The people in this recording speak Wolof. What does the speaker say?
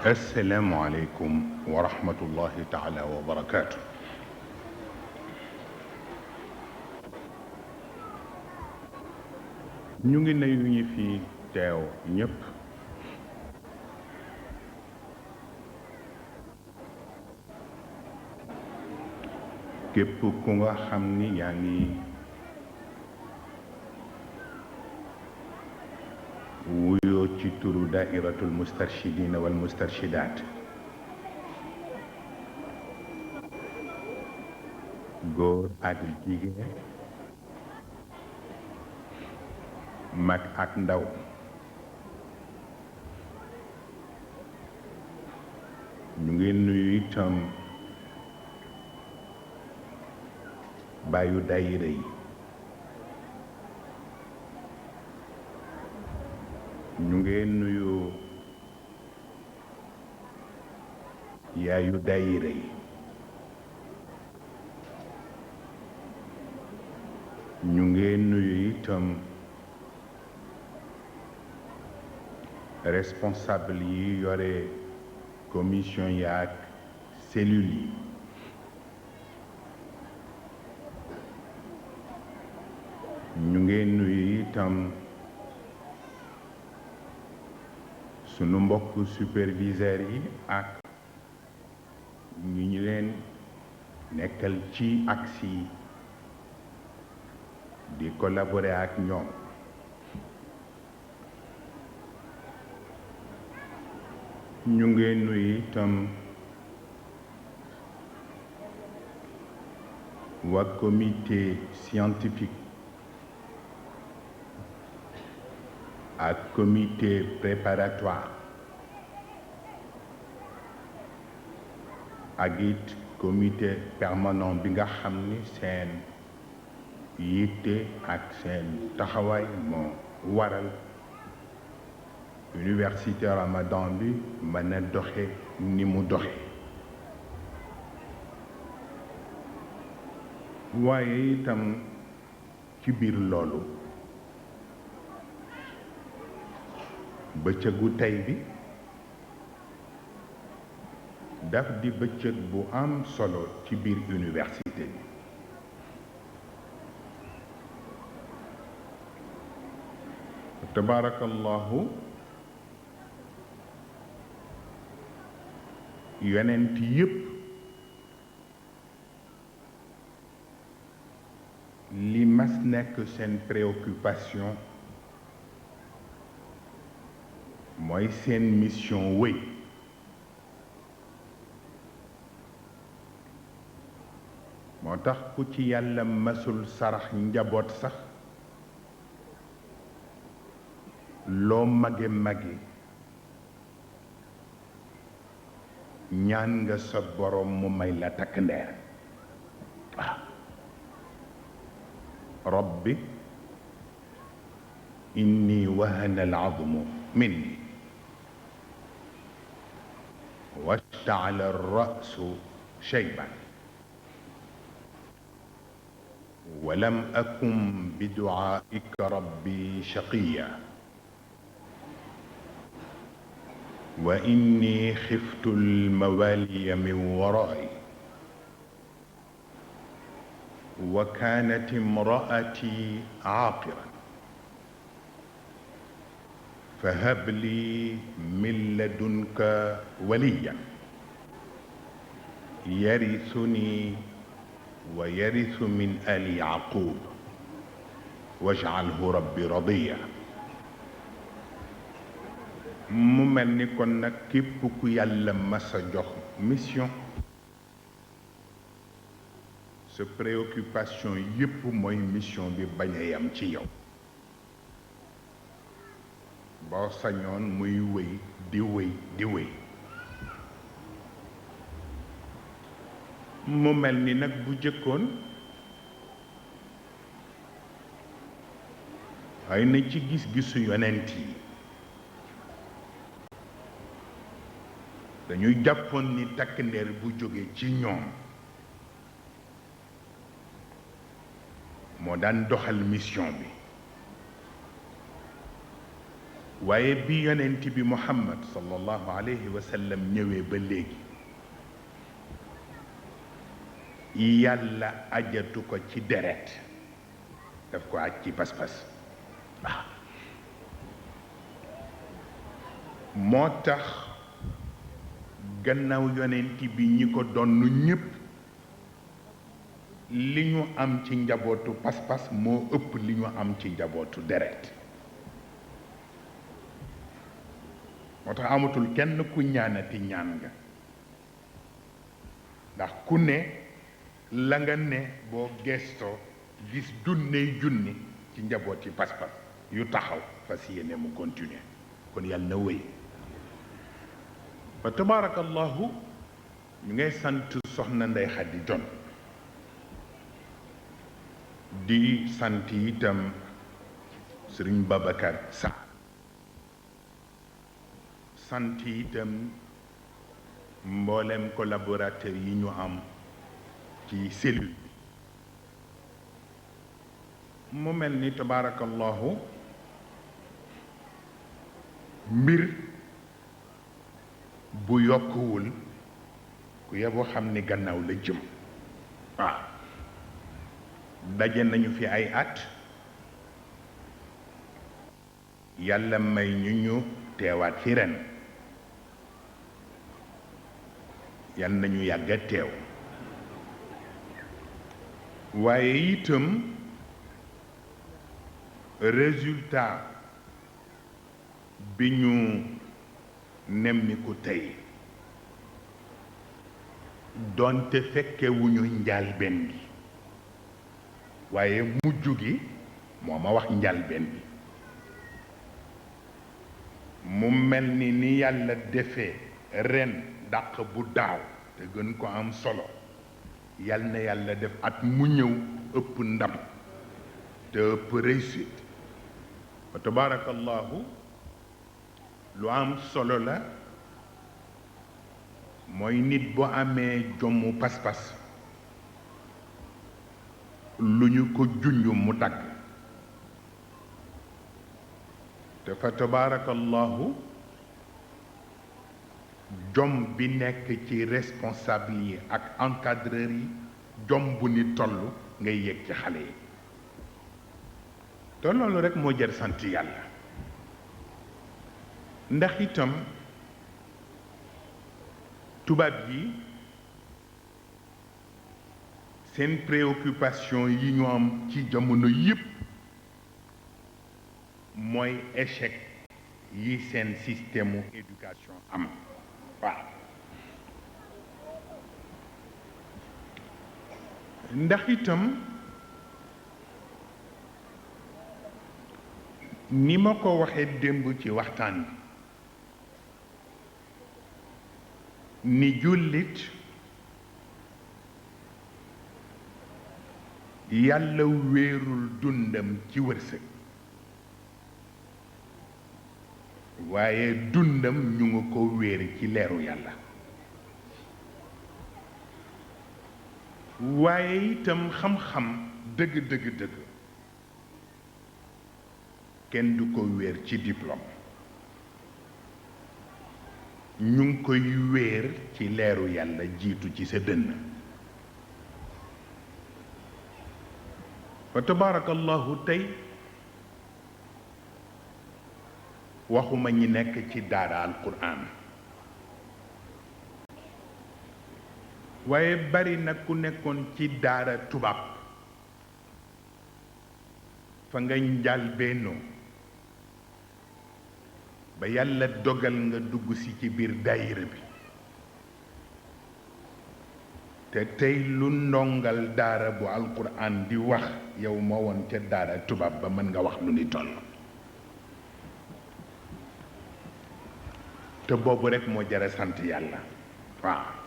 السلام عليكم ورحمة الله تعالى وبركاته. ñu ngi nuyu ñi fi teew ñépp képp ku nga xam ni yaa ngi wuyoo ci turu daairatul mustarshidina wal mustarshidaat góor ak jigéen mag ak ndaw ñu ngi nuyu itam bàyyu daayira yi ñu ngi nuyu yaayu daayira yi ñu ngi nuyu itam responsable yi yore commission yaak cellule yi ñu ngi nuyu itam sunu mbokk superviseurs yi ak ñu leen nekkal ci aksi yi di collaborer ak ñoom ñu ngi nuyu itam waa comité scientifique ak comité préparatoire ak it comité permanent bi nga xam ni seen yitte ak seen taxawaay moo waral université Ramadan bi mën a doxe ni mu doxe waaye itam ci biir loolu bëccëgu tey bi daf di bëccëg bu am solo ci biir université bi tabarakallahu yonent yépp li mas nekk seen préoccupation mooy seen mission wéy moo tax ku ci yàlla masul sarax njaboot sax loo mage mage ñaan nga sa borom mu may la takk ndeer waaw rabbi inni wahana al-azmu minni washta'ala ar-ra'su shayban ولم أكن بدعائك ربي شقيا وإني خفت الموالي من ورائي وكانت امرأتي عاقرا فهب لي من لدنك وليا يرثني ويرث من آل يعقوب واجعله ربي رضيا mu mel ni kon nag képp ku yàlla masa jox mission sa préoccupation yépp mooy mission bi bañ a yam ci yow boo sañoon muy wéy di wéy di wéy mu mel ni nag bu jëkkoon ay na ci gis-gisu yonent yi dañuy jàppoon ni takk ndeer bu jóge ci ñoom moo daan doxal mission bi waaye bi yonent bi Muhammad sallallahu alayhi wa sallam ñëwee ba léegi yàlla ajatu ko ci deret daf ko aj ci pas-pas waaw moo tax gannaaw yonent bi ñi ko donn ñépp li ñu am ci njabootu pas-pas moo ëpp li ñu am ci njabootu deret moo tax amatul kenn ku ñaanati ñaan nga ndax ku ne la nga ne boo gestoo gis junni ci njabooti pas-pas yu taxaw fas yéene mu continuer kon yàlla na wéy fa tabarakallahu ñu ngay sant soxna Ndey Xadi Jon di sant itam Sëriñ Babacar Sarr sant itam mboolem collaborateur yi ñu am ci cellule bi mu mel ni tabarakallahu mbir bu yokkuwul ku yeboo xam ni gannaaw la jëm waaw daje nañu fi ay at yàlla may ñu teewaat fi ren yal nañu yàgg a teew waaye itam résultat bi ñu nemmiku tey doonte fekkewuñu njàlbeen gi waaye mujj gi moo ma wax njàlbeen bi mu mel ni yàlla defee ren dàq bu daaw te gën ko am solo yal na yàlla def at mu ñëw ëpp ndam te ëpp réussite wa tabarakallahu lu am solo la mooy nit bu amee jommu pas-pas lu ñu ko junj mu dagg te fa tabarakallahu jom bi nekk ci responsable yi ak encadreur yi jom bu ni toll ngay yëg ci xale yi te loolu rekk moo jar sant yàlla ndax itam tubaab yi seen préoccupation yi ñu am ci jamono yépp mooy échec yi seen système éducation am waaw ndax itam ni ma ko waxee démb ci waxtaan bi ni jullit yàlla wéerul dundam ci wërsëg waaye dundam ñu nga ko wéer ci leeru yàlla waaye itam xam-xam dëgg kenn du ko wéer ci diplôme ñu ngi koy wéer ci leeru yàlla jiitu ci sa dënn fa tabarakallahu tey waxuma ñi nekk ci daara alquran waaye bari na ku nekkoon ci daara tubaab fa nga njàlbeenoo ba yàlla dogal nga dugg si ci biir daayira bi te tey lu ndongal daara bu alquran di wax yow moo woon ca daara tubaab ba mën nga wax lu ni toll te boobu rekk moo jara sant yàlla waaw